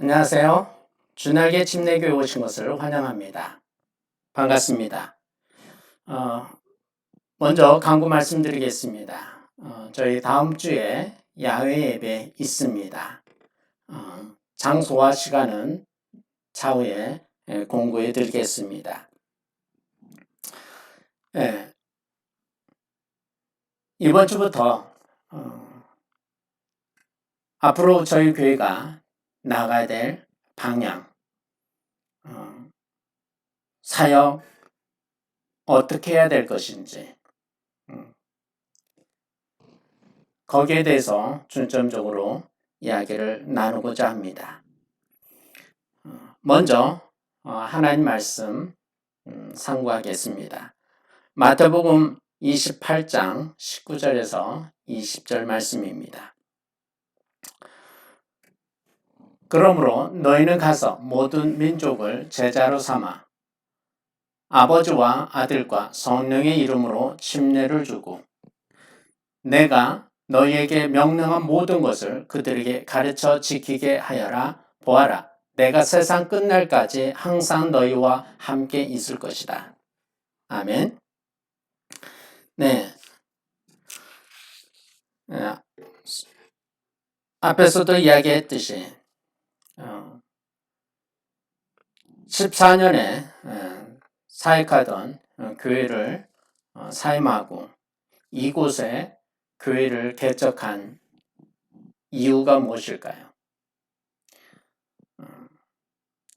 안녕하세요. 주날개 침례교회 오신 것을 환영합니다. 반갑습니다. 어, 먼저 간구 말씀드리겠습니다. 저희 다음 주에 야외 예배 있습니다. 장소와 시간은 차후에 공고해 드리겠습니다. 예, 이번 주부터 앞으로 저희 교회가 나가야 될 방향, 사역, 어떻게 해야 될 것인지 거기에 대해서 중점적으로 이야기를 나누고자 합니다. 먼저 하나님 말씀 상고하겠습니다. 마태복음 28장 19절에서 20절 말씀입니다. 그러므로 너희는 가서 모든 민족을 제자로 삼아 아버지와 아들과 성령의 이름으로 침례를 주고 내가 너희에게 명령한 모든 것을 그들에게 가르쳐 지키게 하여라. 보아라, 내가 세상 끝날까지 항상 너희와 함께 있을 것이다. 아멘. 네. 앞에서도 이야기했듯이 14년에 사역하던 교회를 사임하고 이곳에 교회를 개척한 이유가 무엇일까요?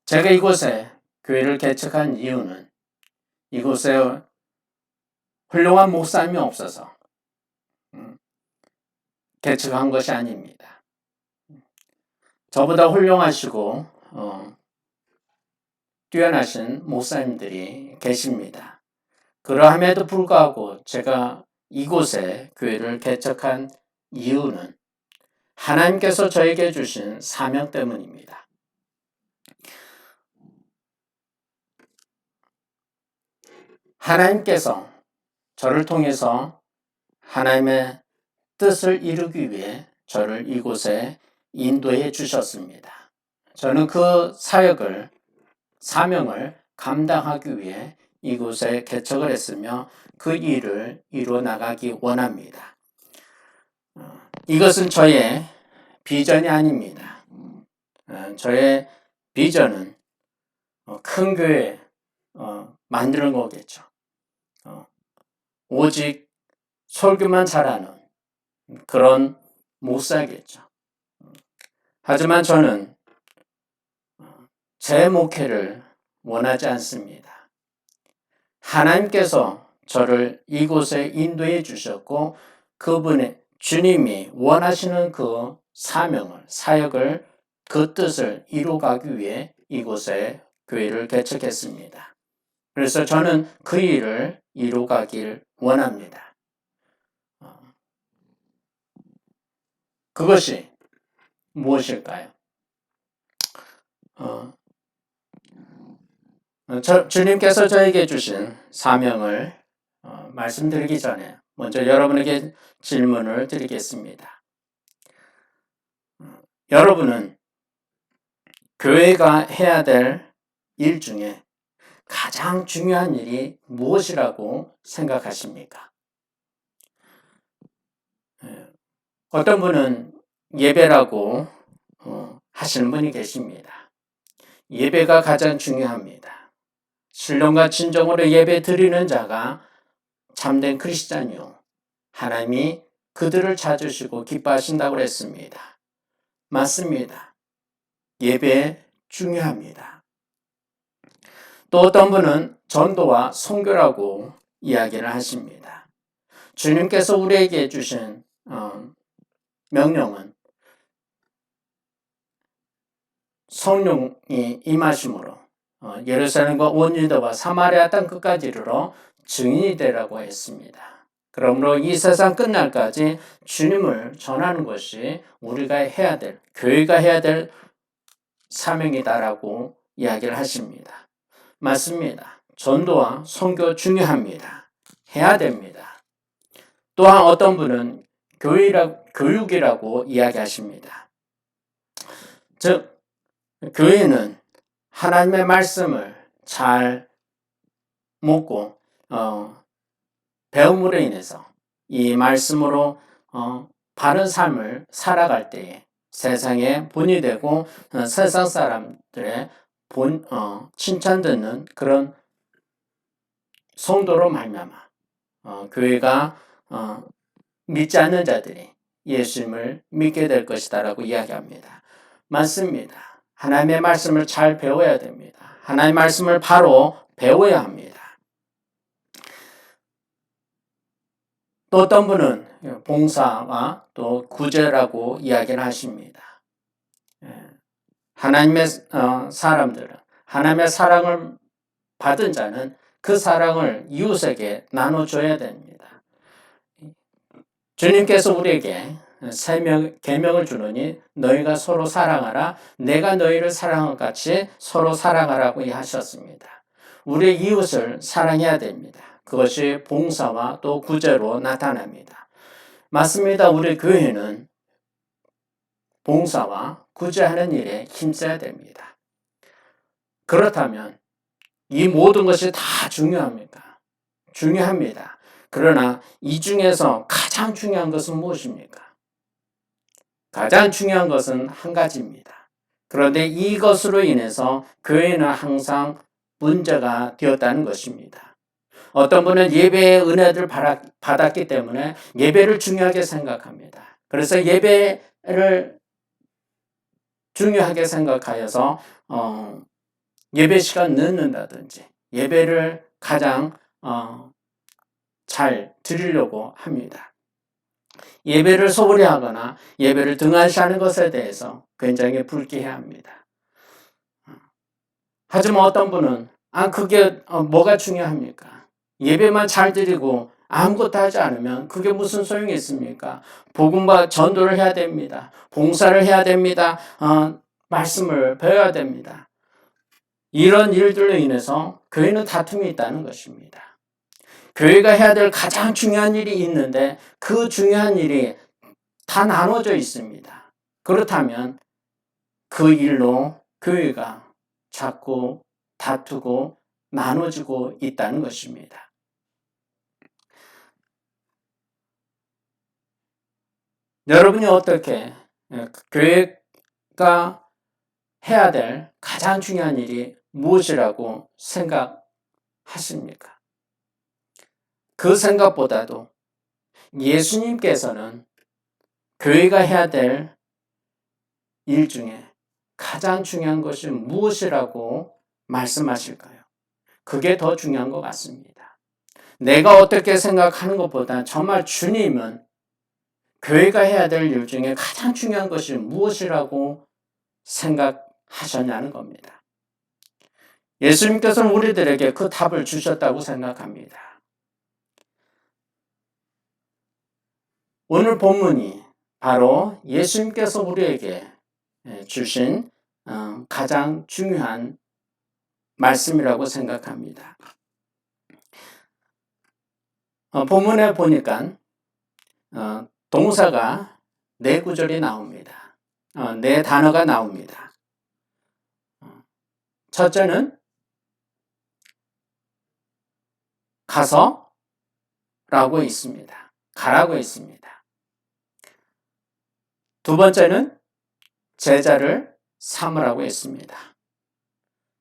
제가 이곳에 교회를 개척한 이유는 이곳에 훌륭한 목사님이 없어서 개척한 것이 아닙니다. 저보다 훌륭하시고 뛰어나신 목사님들이 계십니다. 그러함에도 불구하고 제가 이곳에 교회를 개척한 이유는 하나님께서 저에게 주신 사명 때문입니다. 하나님께서 저를 통해서 하나님의 뜻을 이루기 위해 저를 이곳에 인도해 주셨습니다. 저는 그 사역을, 사명을 감당하기 위해 이곳에 개척을 했으며 그 일을 이루어 나가기 원합니다. 이것은 저의 비전이 아닙니다. 저의 비전은 큰 교회 만드는 거겠죠. 오직 설교만 잘하는 그런 목사겠죠. 하지만 저는 제 목회를 원하지 않습니다. 하나님께서 저를 이곳에 인도해 주셨고 그분의 주님이 원하시는 그 사명을, 사역을, 그 뜻을 이루어가기 위해 이곳에 교회를 개척했습니다. 그래서 저는 그 일을 이루어가길 원합니다. 그것이 무엇일까요? 주님께서 저에게 주신 사명을 말씀드리기 전에 먼저 여러분에게 질문을 드리겠습니다. 여러분은 교회가 해야 될 일 중에 가장 중요한 일이 무엇이라고 생각하십니까? 어떤 분은 예배라고 하시는 분이 계십니다. 예배가 가장 중요합니다. 신령과 진정으로 예배 드리는 자가 참된 크리스찬이요, 하나님이 그들을 찾으시고 기뻐하신다고 했습니다. 맞습니다. 예배 중요합니다. 또 어떤 분은 전도와 선교라고 이야기를 하십니다. 주님께서 우리에게 주신 명령은 성령이 임하심으로 예루살렘과 온 유다와 사마리아 땅 끝까지 이르러 증인이 되라고 했습니다. 그러므로 이 세상 끝날까지 주님을 전하는 것이 우리가 해야 될, 교회가 해야 될 사명이다라고 이야기를 하십니다. 맞습니다. 전도와 선교 중요합니다. 해야 됩니다. 또한 어떤 분은 교육이라고 이야기하십니다. 즉 교회는 하나님의 말씀을 잘 묻고 배움으로 인해서 이 말씀으로 바른 삶을 살아갈 때에 세상에 본이 되고 세상 사람들의 칭찬 듣는 그런 성도로 말미암아 교회가 믿지 않는 자들이 예수님을 믿게 될 것이다라고 이야기합니다. 맞습니다. 하나님의 말씀을 잘 배워야 됩니다. 하나님의 말씀을 바로 배워야 합니다. 또 어떤 분은 봉사와 또 구제라고 이야기를 하십니다. 하나님의 사람들은 하나님의 사랑을 받은 자는 그 사랑을 이웃에게 나눠줘야 됩니다. 주님께서 우리에게 계명을 주노니 너희가 서로 사랑하라. 내가 너희를 사랑한 것 같이 서로 사랑하라고 하셨습니다. 우리의 이웃을 사랑해야 됩니다. 그것이 봉사와 또 구제로 나타납니다. 맞습니다. 우리 교회는 봉사와 구제하는 일에 힘써야 됩니다. 그렇다면 이 모든 것이 다 중요합니까? 중요합니다. 그러나 이 중에서 가장 중요한 것은 무엇입니까? 가장 중요한 것은 한 가지입니다. 그런데 이것으로 인해서 교회는 항상 문제가 되었다는 것입니다. 어떤 분은 예배의 은혜를 받았기 때문에 예배를 중요하게 생각합니다. 그래서 예배를 중요하게 생각하여서 예배 시간 늦는다든지 예배를 가장 잘 드리려고 합니다. 예배를 소홀히 하거나 예배를 등한시하는 것에 대해서 굉장히 불쾌해합니다. 하지만 어떤 분은 그게 뭐가 중요합니까? 예배만 잘 드리고 아무것도 하지 않으면 그게 무슨 소용이 있습니까? 복음과 전도를 해야 됩니다. 봉사를 해야 됩니다. 말씀을 배워야 됩니다. 이런 일들로 인해서 교회는 다툼이 있다는 것입니다. 교회가 해야 될 가장 중요한 일이 있는데 그 중요한 일이 다 나눠져 있습니다. 그렇다면 그 일로 교회가 자꾸 다투고 나눠지고 있다는 것입니다. 여러분이 어떻게 교회가 해야 될 가장 중요한 일이 무엇이라고 생각하십니까? 그 생각보다도 예수님께서는 교회가 해야 될 일 중에 가장 중요한 것이 무엇이라고 말씀하실까요? 그게 더 중요한 것 같습니다. 내가 어떻게 생각하는 것보다 정말 주님은 교회가 해야 될 일 중에 가장 중요한 것이 무엇이라고 생각하셨냐는 겁니다. 예수님께서는 우리들에게 그 답을 주셨다고 생각합니다. 오늘 본문이 바로 예수님께서 우리에게 주신 가장 중요한 말씀이라고 생각합니다. 본문에 보니까 동사가 4구절이 나옵니다. 4단어가 나옵니다. 첫째는 가서 라고 있습니다. 가라고 있습니다. 두 번째는 제자를 삼으라고 했습니다.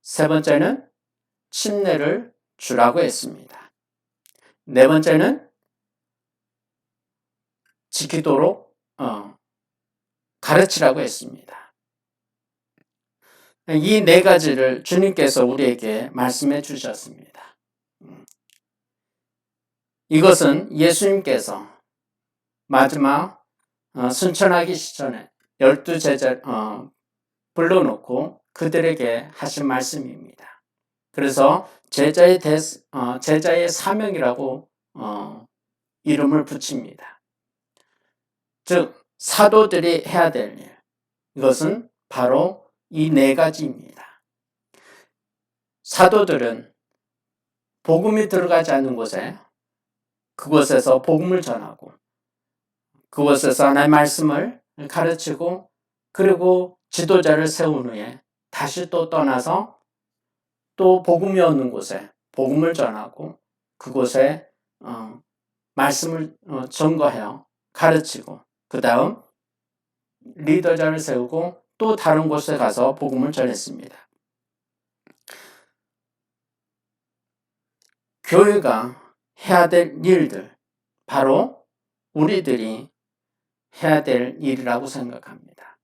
세 번째는 침례를 주라고 했습니다. 네 번째는 지키도록 가르치라고 했습니다. 이 4가지를 주님께서 우리에게 말씀해 주셨습니다. 이것은 예수님께서 마지막 순천하기 전에 12제자 불러놓고 그들에게 하신 말씀입니다. 그래서 제자의 사명이라고 이름을 붙입니다. 즉 사도들이 해야 될 일, 이것은 바로 이 4가지입니다. 사도들은 복음이 들어가지 않는 곳에 그곳에서 복음을 전하고 그곳에서 하나님의 말씀을 가르치고 그리고 지도자를 세운 후에 다시 또 떠나서 또 복음이 없는 곳에 복음을 전하고 그곳에 말씀을 전거해요. 가르치고 그 다음 리더자를 세우고 또 다른 곳에 가서 복음을 전했습니다. 교회가 해야 될 일들, 바로 우리들이 해야 될 일이라고 생각합니다.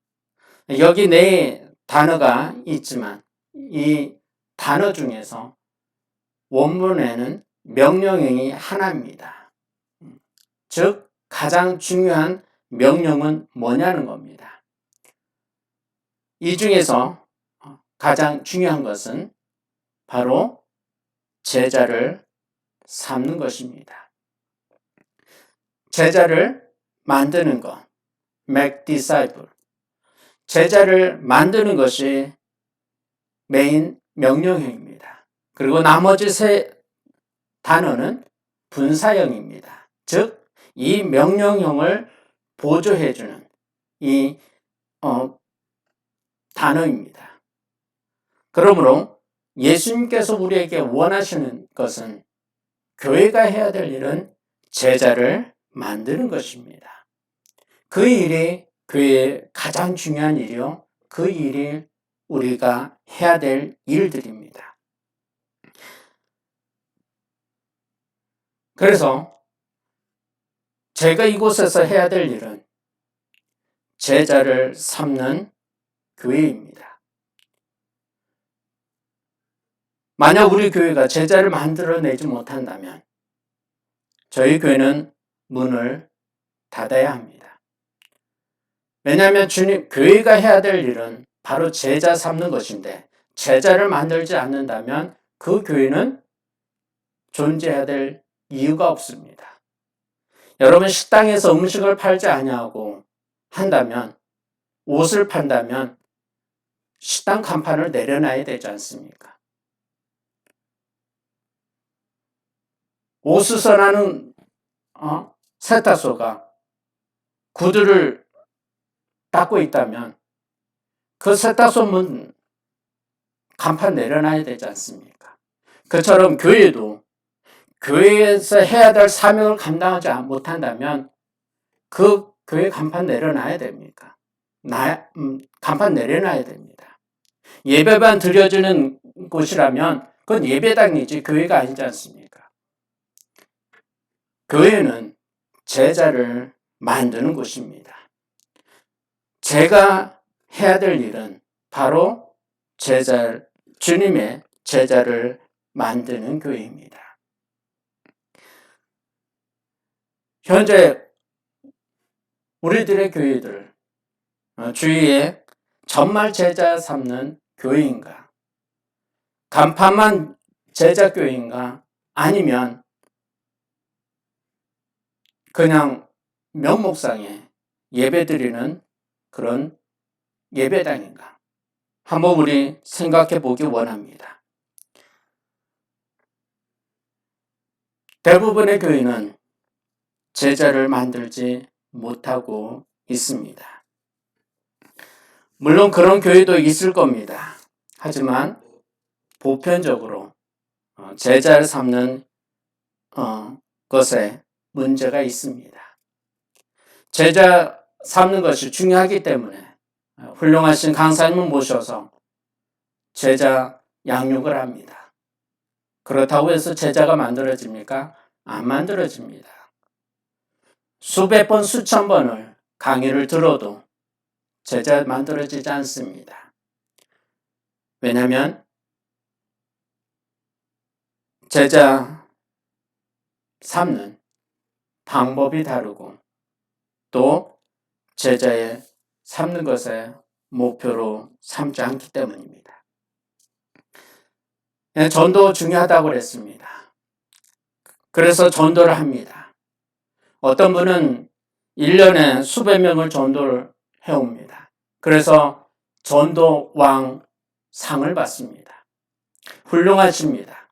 여기 네 단어가 있지만 이 단어 중에서 원문에는 명령형이 하나입니다. 즉 가장 중요한 명령은 뭐냐는 겁니다. 이 중에서 가장 중요한 것은 바로 제자를 삼는 것입니다. 제자를 만드는 것, make disciple. 제자를 만드는 것이 메인 명령형입니다. 그리고 나머지 세 단어는 분사형입니다. 즉 이 명령형을 보조해주는 이 단어입니다. 그러므로 예수님께서 우리에게 원하시는 것은 교회가 해야 될 일은 제자를 만드는 것입니다. 그 일이 교회의 가장 중요한 일이요. 그 일이 우리가 해야 될 일들입니다. 그래서 제가 이곳에서 해야 될 일은 제자를 삼는 교회입니다. 만약 우리 교회가 제자를 만들어내지 못한다면 저희 교회는 문을 닫아야 합니다. 왜냐하면 교회가 해야 될 일은 바로 제자 삼는 것인데 제자를 만들지 않는다면 그 교회는 존재해야 될 이유가 없습니다. 여러분 식당에서 음식을 팔지 아니하고 한다면 옷을 판다면 식당 간판을 내려놔야 되지 않습니까? 옷을 선하는 세탁소가 구두를 닦고 있다면 그 세탁소 문 간판 내려놔야 되지 않습니까? 그처럼 교회도 교회에서 해야 될 사명을 감당하지 못한다면 그 교회 간판 내려놔야 됩니까? 간판 내려놔야 됩니다. 예배만 드려지는 곳이라면 그건 예배당이지 교회가 아니지 않습니까? 교회는 제자를 만드는 곳입니다. 제가 해야 될 일은 바로 주님의 제자를 만드는 교회입니다. 현재 우리들의 교회들 주위에 정말 제자 삼는 교회인가? 간판만 제자 교회인가? 아니면 그냥 명목상에 예배드리는 그런 예배당인가? 한번 우리 생각해 보기 원합니다. 대부분의 교회는 제자를 만들지 못하고 있습니다. 물론 그런 교회도 있을 겁니다. 하지만 보편적으로 제자를 삼는 것에 문제가 있습니다. 제자 삼는 것이 중요하기 때문에 훌륭하신 강사님을 모셔서 제자 양육을 합니다. 그렇다고 해서 제자가 만들어집니까? 안 만들어집니다. 수백 번, 수천 번을 강의를 들어도 제자 만들어지지 않습니다. 왜냐하면 제자 삼는 방법이 다르고 또 제자의 삼는 것에 목표로 삼지 않기 때문입니다. 전도 중요하다고 그랬습니다. 그래서 전도를 합니다. 어떤 분은 1년에 수백 명을 전도를 해옵니다. 그래서 전도왕 상을 받습니다. 훌륭하십니다.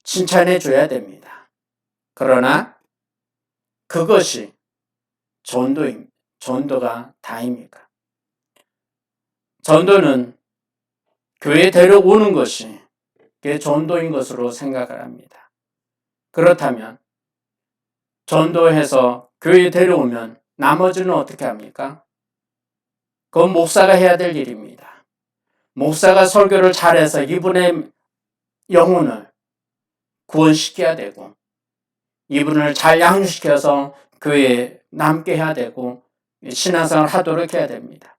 칭찬해 줘야 됩니다. 그러나 그것이 전도가 다입니까? 전도는 교회에 데려오는 것이 그게 전도인 것으로 생각을 합니다. 그렇다면 전도해서 교회에 데려오면 나머지는 어떻게 합니까? 그건 목사가 해야 될 일입니다. 목사가 설교를 잘해서 이분의 영혼을 구원시켜야 되고, 이분을 잘 양육시켜서 교회에 남게 해야 되고, 신앙생활을 하도록 해야 됩니다.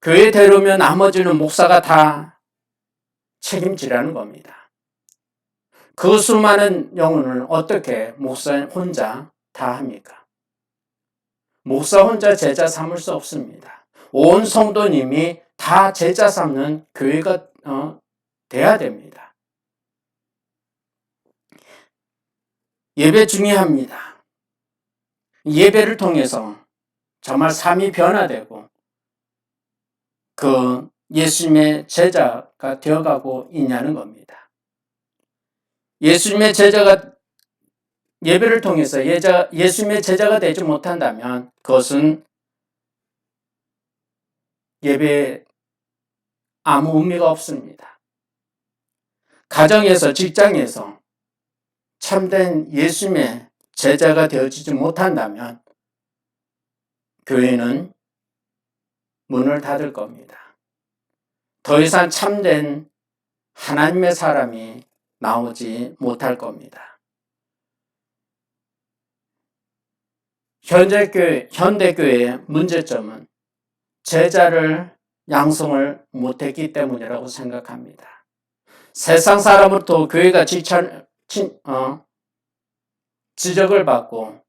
교회에 데려오면 나머지는 목사가 다 책임지라는 겁니다. 그 수많은 영혼을 어떻게 목사 혼자 다 합니까? 목사 혼자 제자 삼을 수 없습니다. 온 성도님이 다 제자 삼는 교회가 돼야 됩니다. 예배 중요합니다. 예배를 통해서 정말 삶이 변화되고 그 예수님의 제자가 되어가고 있냐는 겁니다. 예수님의 제자가 예배를 통해서 예수님의 제자가 되지 못한다면 그것은 예배에 아무 의미가 없습니다. 가정에서, 직장에서 참된 예수님의 제자가 되어지지 못한다면 교회는 문을 닫을 겁니다. 더 이상 참된 하나님의 사람이 나오지 못할 겁니다. 현대교회의 문제점은 제자를 양성을 못했기 때문이라고 생각합니다. 세상 사람으로부터 교회가 지적을 받고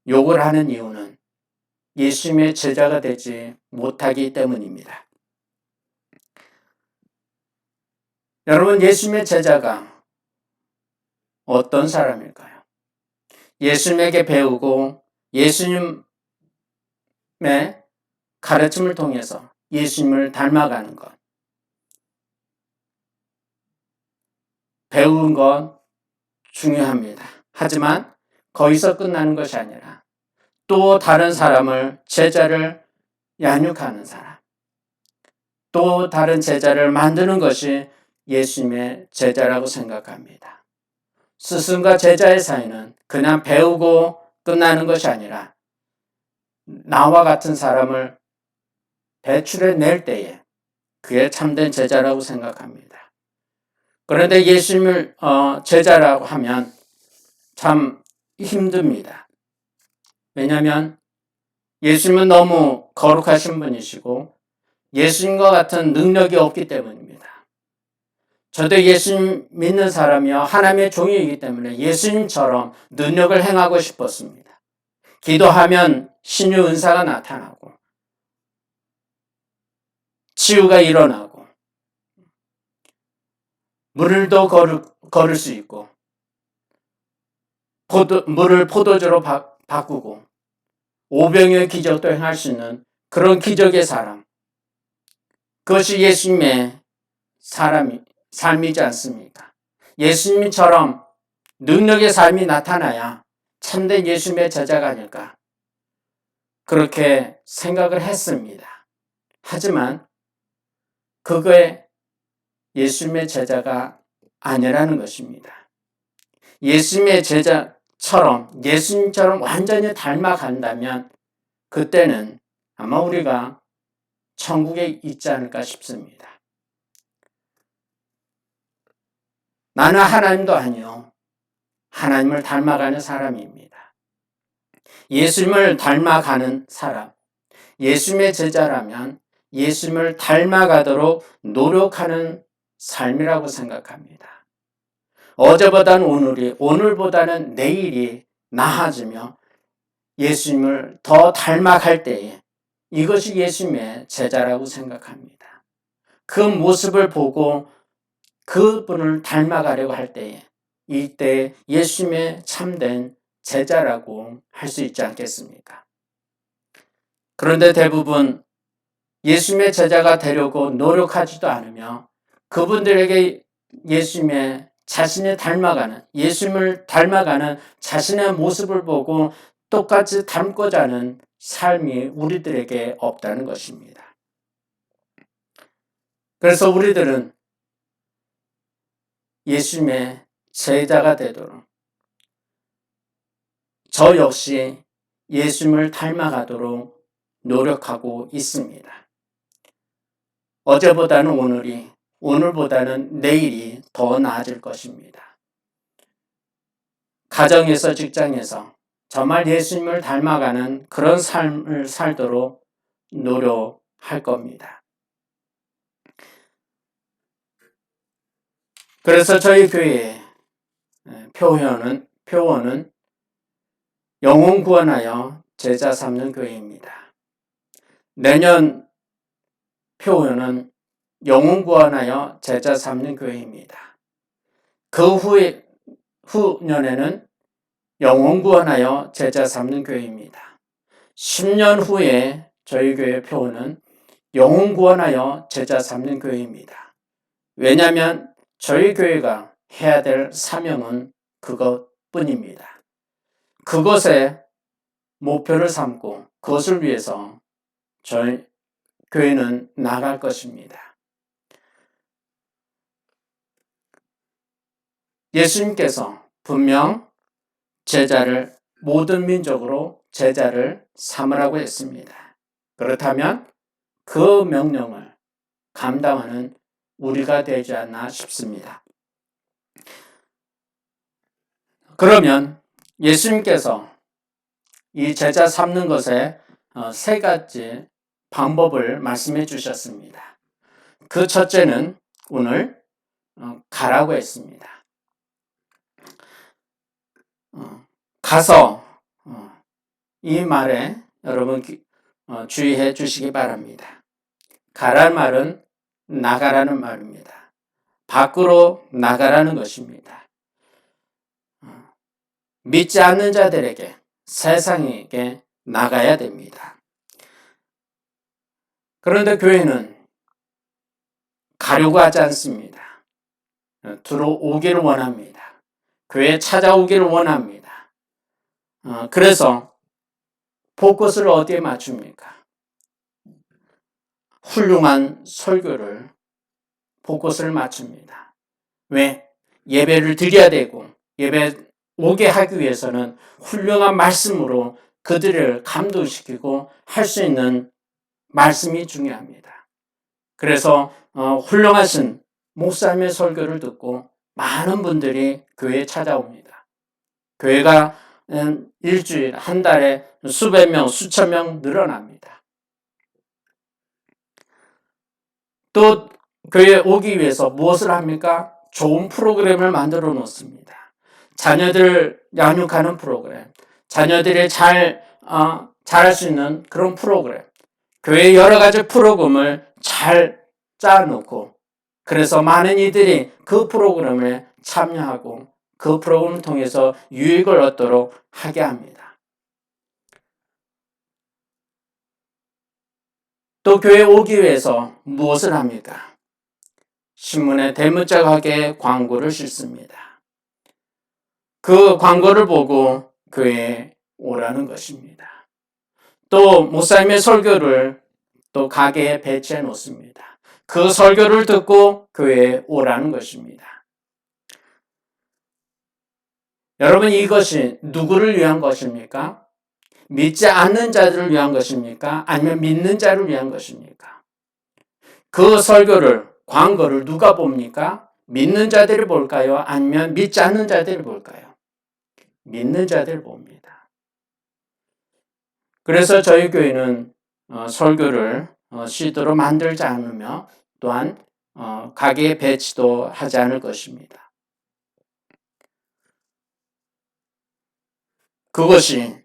욕을 하는 이유는 예수님의 제자가 되지 못하기 때문입니다. 여러분, 예수님의 제자가 어떤 사람일까요? 예수님에게 배우고 예수님의 가르침을 통해서 예수님을 닮아가는 것. 배운 건 중요합니다. 하지만 거기서 끝나는 것이 아니라 또 다른 사람을, 제자를 양육하는 사람, 또 다른 제자를 만드는 것이 예수님의 제자라고 생각합니다. 스승과 제자의 사이는 그냥 배우고 끝나는 것이 아니라 나와 같은 사람을 배출해낼 때에 그게 참된 제자라고 생각합니다. 그런데 예수님을 제자라고 하면 참 힘듭니다. 왜냐하면 예수님은 너무 거룩하신 분이시고 예수님과 같은 능력이 없기 때문입니다. 저도 예수님 믿는 사람이요, 하나님의 종이기 때문에 예수님처럼 능력을 행하고 싶었습니다. 기도하면 신유 은사가 나타나고 치유가 일어나고 물도 걸을 수 있고 물을 포도주로 바꾸고 오병이의 기적도 행할 수 있는 그런 기적의 사람, 그것이 예수님의 삶이지 않습니까? 예수님처럼 능력의 삶이 나타나야 참된 예수님의 제자가 아닐까, 그렇게 생각을 했습니다. 하지만 그거에 예수님의 제자가 아니라는 것입니다. 예수님의 예수님처럼 완전히 닮아간다면 그때는 아마 우리가 천국에 있지 않을까 싶습니다. 나는 하나님도 아니요, 하나님을 닮아가는 사람입니다. 예수님을 닮아가는 사람, 예수님의 제자라면 예수님을 닮아가도록 노력하는 삶이라고 생각합니다. 어제보다는 오늘보다는 내일이 나아지며 예수님을 더 닮아갈 때에 이것이 예수님의 제자라고 생각합니다. 그 모습을 보고 그분을 닮아가려고 할 때에 이때 예수님의 참된 제자라고 할 수 있지 않겠습니까? 그런데 대부분 예수님의 제자가 되려고 노력하지도 않으며 그분들에게 예수님을 닮아가는 자신의 모습을 보고 똑같이 닮고자 하는 삶이 우리들에게 없다는 것입니다. 그래서 우리들은 예수님의 제자가 되도록 저 역시 예수님을 닮아가도록 노력하고 있습니다. 어제보다는 오늘보다는 내일이 더 나아질 것입니다. 가정에서 직장에서 정말 예수님을 닮아가는 그런 삶을 살도록 노력할 겁니다. 그래서 저희 교회의 표원은 영혼 구원하여 제자 삼는 교회입니다. 내년 표원은 영혼 구원하여 제자 삼는 교회입니다. 그 후년에는 영혼 구원하여 제자 삼는 교회입니다. 10년 후에 저희 교회 표원은 영혼 구원하여 제자 삼는 교회입니다. 왜냐하면 저희 교회가 해야 될 사명은 그것뿐입니다. 그것에 목표를 삼고 그것을 위해서 저희 교회는 나갈 것입니다. 예수님께서 분명 모든 민족으로 제자를 삼으라고 했습니다. 그렇다면 그 명령을 감당하는 우리가 되지 않나 싶습니다. 그러면 예수님께서 이 제자 삼는 것에 세 가지 방법을 말씀해 주셨습니다. 그 첫째는 오늘 가라고 했습니다. 가서 이 말에 여러분 주의해 주시기 바랍니다. 가라는 말은 나가라는 말입니다. 밖으로 나가라는 것입니다. 믿지 않는 자들에게 세상에게 나가야 됩니다. 그런데 교회는 가려고 하지 않습니다. 들어오기를 원합니다. 교회에 찾아오기를 원합니다. 그래서 포커스를 어디에 맞춥니까? 훌륭한 설교를 포커스를 맞춥니다. 왜? 예배를 드려야 되고 예배 오게 하기 위해서는 훌륭한 말씀으로 그들을 감동시키고 할 수 있는 말씀이 중요합니다. 그래서 훌륭하신 목사님의 설교를 듣고 많은 분들이 교회에 찾아옵니다. 교회가 일주일, 한 달에 수백 명, 수천 명 늘어납니다. 또 교회에 오기 위해서 무엇을 합니까? 좋은 프로그램을 만들어 놓습니다. 자녀들 양육하는 프로그램, 자녀들이 잘할 수 있는 그런 프로그램, 교회 여러 가지 프로그램을 잘 짜놓고 그래서 많은 이들이 그 프로그램에 참여하고 그 프로그램을 통해서 유익을 얻도록 하게 합니다. 또 교회에 오기 위해서 무엇을 합니까? 신문에 대문짝하게 광고를 싣습니다. 그 광고를 보고 교회에 오라는 것입니다. 또 목사님의 설교를 또 가게에 배치해 놓습니다. 그 설교를 듣고 교회에 오라는 것입니다. 여러분, 이것이 누구를 위한 것입니까? 믿지 않는 자들을 위한 것입니까? 아니면 믿는 자를 위한 것입니까? 그 설교를, 광고를 누가 봅니까? 믿는 자들이 볼까요? 아니면 믿지 않는 자들이 볼까요? 믿는 자들이 봅니다. 그래서 저희 교회는 설교를 CD로 만들지 않으며 또한 가게에 배치도 하지 않을 것입니다. 그것이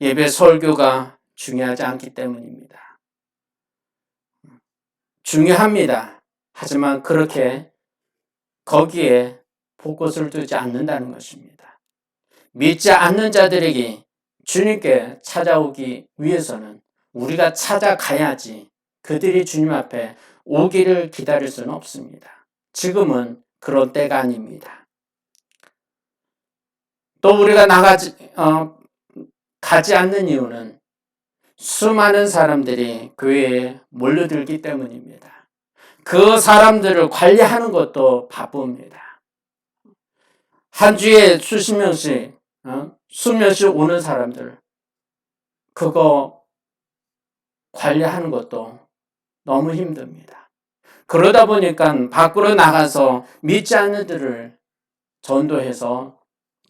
예배 설교가 중요하지 않기 때문입니다. 중요합니다. 하지만 그렇게 거기에 포커스를 두지 않는다는 것입니다. 믿지 않는 자들에게 주님께 찾아오기 위해서는 우리가 찾아가야지 그들이 주님 앞에 오기를 기다릴 수는 없습니다. 지금은 그런 때가 아닙니다. 또 우리가 가지 않는 이유는 수많은 사람들이 교회에 몰려들기 때문입니다. 그 사람들을 관리하는 것도 바쁩니다. 한 주에 수십 명씩, 수몇씩 오는 사람들, 그거 관리하는 것도 너무 힘듭니다. 그러다 보니까 밖으로 나가서 믿지 않는 들을 전도해서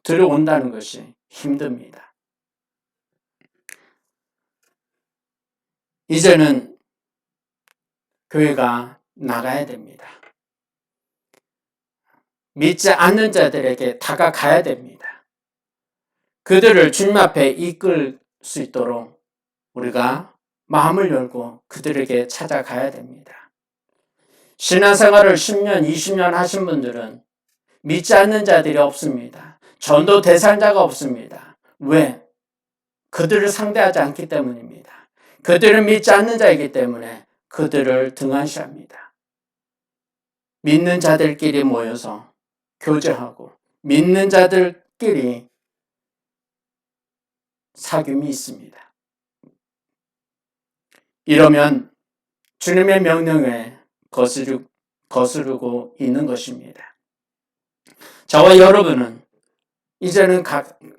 들어온다는 것이 힘듭니다. 이제는 교회가 나가야 됩니다. 믿지 않는 자들에게 다가가야 됩니다. 그들을 주님 앞에 이끌 수 있도록 우리가 마음을 열고 그들에게 찾아가야 됩니다. 신앙생활을 10년, 20년 하신 분들은 믿지 않는 자들이 없습니다. 전도 대상자가 없습니다. 왜? 그들을 상대하지 않기 때문입니다. 그들은 믿지 않는 자이기 때문에 그들을 등한시합니다. 믿는 자들끼리 모여서 교제하고 믿는 자들끼리 사귐이 있습니다. 이러면 주님의 명령에 거스르고 있는 것입니다. 저와 여러분은 이제는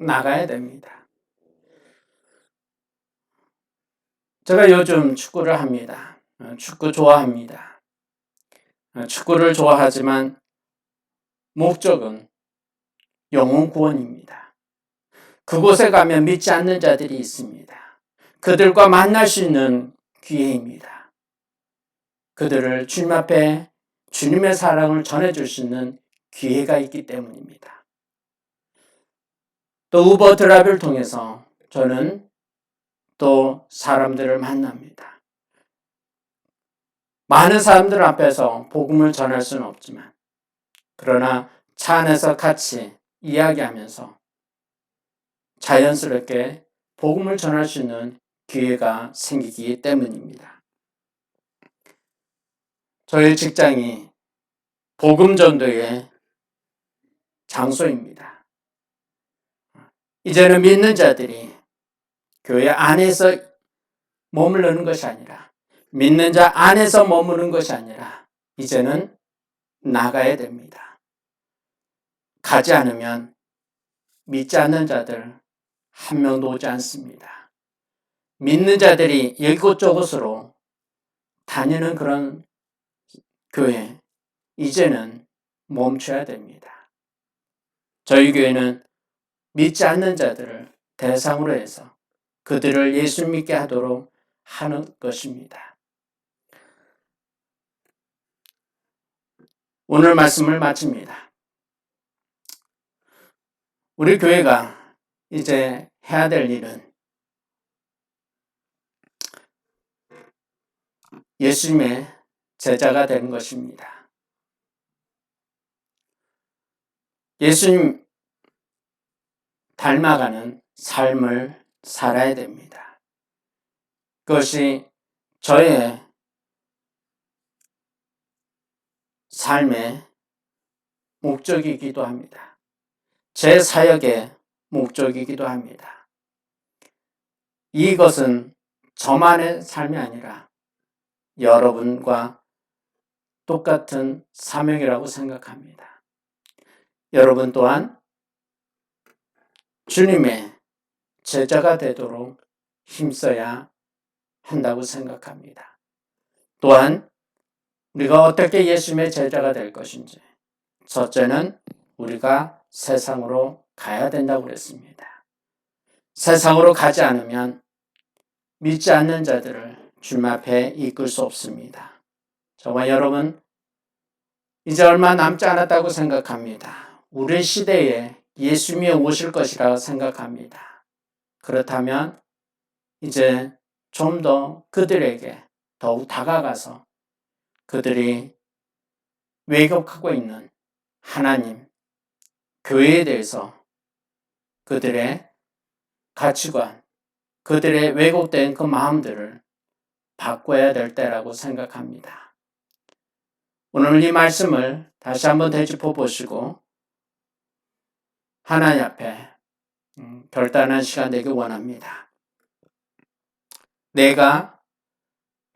나가야 됩니다. 제가 요즘 축구를 합니다. 축구 좋아합니다. 축구를 좋아하지만 목적은 영혼 구원입니다. 그곳에 가면 믿지 않는 자들이 있습니다. 그들과 만날 수 있는 기회입니다. 그들을 주님 앞에 주님의 사랑을 전해줄 수 있는 기회가 있기 때문입니다. 또 우버 드라이브를 통해서 저는 또 사람들을 만납니다. 많은 사람들 앞에서 복음을 전할 수는 없지만 그러나 차 안에서 같이 이야기하면서 자연스럽게 복음을 전할 수 있는 기회가 생기기 때문입니다. 저희 직장이 복음 전도의 장소입니다. 이제는 믿는 자들이 교회 안에서 머무르는 것이 아니라 믿는 자 안에서 머무는 것이 아니라 이제는 나가야 됩니다. 가지 않으면 믿지 않는 자들 한 명도 오지 않습니다. 믿는 자들이 이곳저곳으로 다니는 그런 교회, 이제는 멈춰야 됩니다. 저희 교회는 믿지 않는 자들을 대상으로 해서 그들을 예수 믿게 하도록 하는 것입니다. 오늘 말씀을 마칩니다. 우리 교회가 이제 해야 될 일은 예수님의 제자가 되는 것입니다. 예수님 닮아가는 삶을 살아야 됩니다. 그것이 저의 삶의 목적이기도 합니다. 제 사역의 목적이기도 합니다. 이것은 저만의 삶이 아니라 여러분과 똑같은 사명이라고 생각합니다. 여러분 또한 주님의 제자가 되도록 힘써야 한다고 생각합니다. 또한 우리가 어떻게 예수님의 제자가 될 것인지, 첫째는 우리가 세상으로 가야 된다고 그랬습니다. 세상으로 가지 않으면 믿지 않는 자들을 주님 앞에 이끌 수 없습니다. 저와 여러분, 이제 얼마 남지 않았다고 생각합니다. 우리 시대에 예수님이 오실 것이라 생각합니다. 그렇다면 이제 좀 더 그들에게 더욱 다가가서 그들이 왜곡하고 있는 하나님, 교회에 대해서 그들의 가치관, 그들의 왜곡된 그 마음들을 바꿔야 될 때라고 생각합니다. 오늘 이 말씀을 다시 한번 되짚어 보시고 하나님 앞에 결단한 시간 되길 원합니다. 내가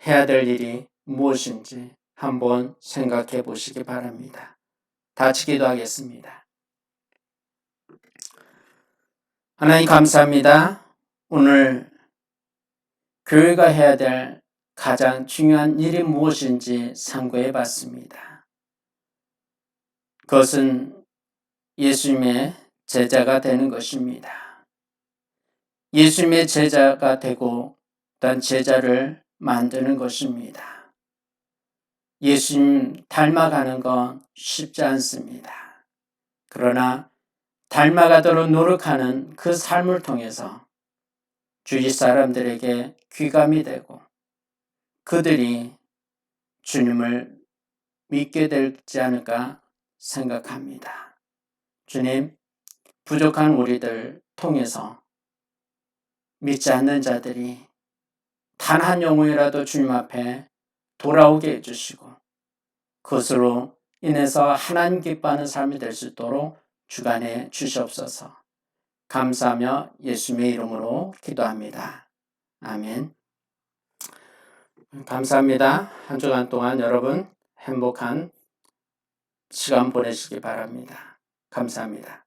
해야 될 일이 무엇인지 한번 생각해 보시기 바랍니다. 같이 기도하겠습니다. 하나님 감사합니다. 오늘 교회가 해야 될 가장 중요한 일이 무엇인지 상고해 봤습니다. 그것은 예수님의 제자가 되는 것입니다. 예수님의 제자가 되고 또 제자를 만드는 것입니다. 예수님 닮아가는 건 쉽지 않습니다. 그러나 닮아가도록 노력하는 그 삶을 통해서 주위 사람들에게 귀감이 되고 그들이 주님을 믿게 되지 않을까 생각합니다. 주님, 부족한 우리들 통해서 믿지 않는 자들이 단 한 영혼이라도 주님 앞에 돌아오게 해주시고 그것으로 인해서 하나님 기뻐하는 삶이 될 수 있도록 주관해 주시옵소서. 감사하며 예수님의 이름으로 기도합니다. 아멘. 감사합니다. 한 주간 동안 여러분 행복한 시간 보내시기 바랍니다. 감사합니다.